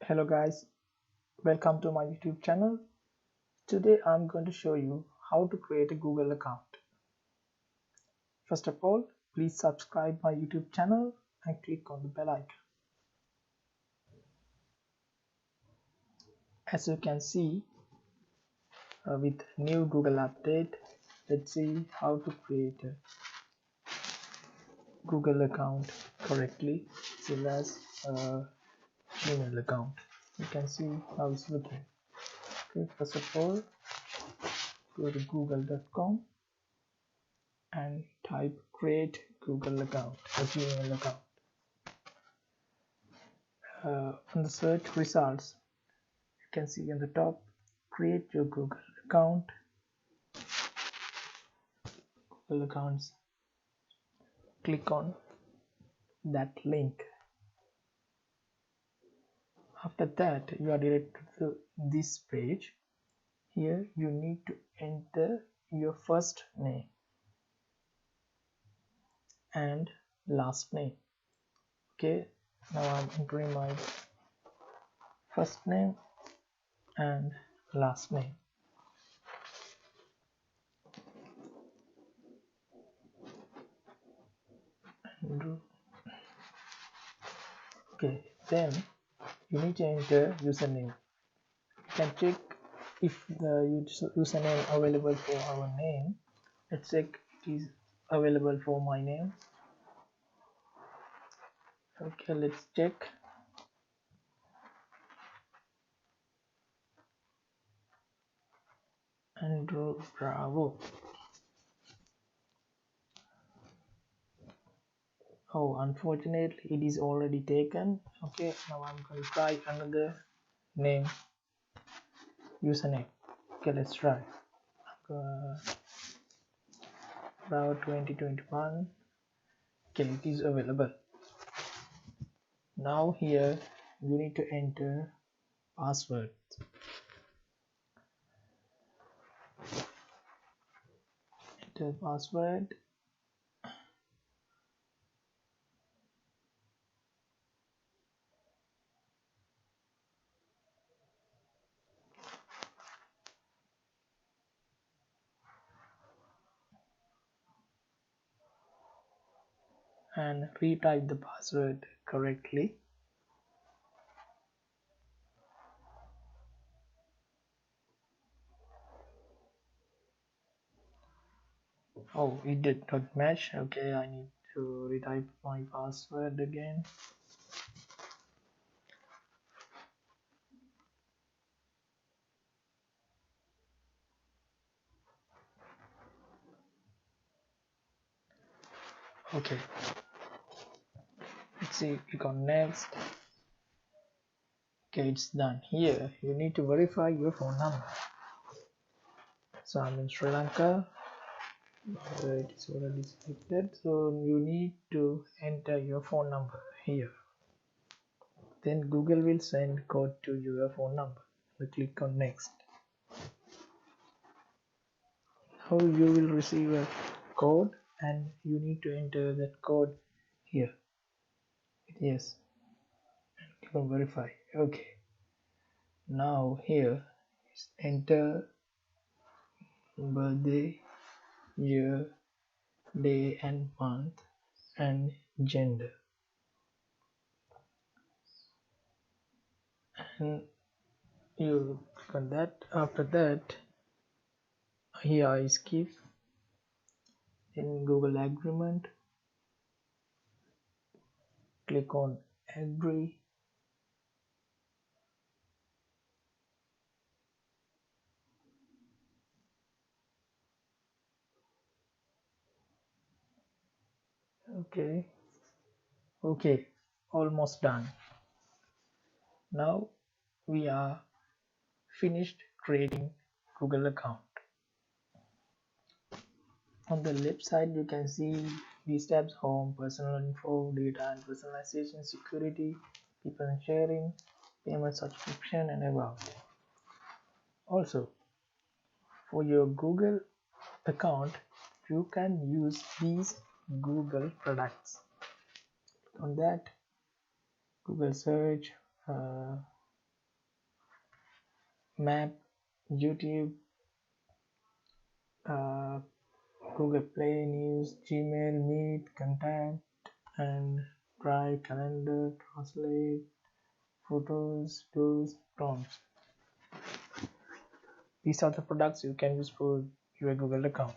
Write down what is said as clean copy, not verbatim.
Hello guys, welcome to my YouTube channel. Today I'm going to show you how to create a Google account. First of all, please subscribe my YouTube channel and click on the bell icon. As you can see, with new Google update, let's see how to create a Google account correctly as well as a Gmail account. You can see how it's looking. Okay, first of all, go to google.com and type create Google account or Gmail account. On the search results, you can see on the top, create your Google account, Google accounts. Click on that link. After that, you are directed to this page. Here you need to enter your first name and last name. Okay, now I'm entering my first name and last name. Okay, then you need to enter username. You can check if the username available for our name. Let's check it is available for my name. Okay, let's check. Andrew Bravo. Oh, unfortunately it is already taken. Okay, now I'm going to try another name, username. Okay, let's try. Bravo 2021. Okay, it is available. Now here you need to enter password. Enter password. And retype the password correctly. Oh, it did not match. Okay, I need to retype my password again. Okay, let's see, click on next. Okay, it's done. Here you need to verify your phone number. So I'm in Sri Lanka. It is already selected, so you need to enter your phone number here. Then Google will send code to your phone number. So click on next. Now you will receive a code and you need to enter that code here. Yes, and click on verify. Okay, now here is enter birthday, year, day and month and gender, and you click on that. After that, here I skip. In Google agreement, click on agree. Okay, almost done. Now we are finished creating Google account. On the left side you can see these tabs: home, personal info, data and personalization, security, people and sharing, payment, subscription and about. Also, for your Google account you can use these Google products. On that, Google search, Map, YouTube, uh, Google Play, News, Gmail, Meet, Contact, and Drive, Calendar, Translate, Photos, Tools, Prompts. These are the products you can use for your Google account.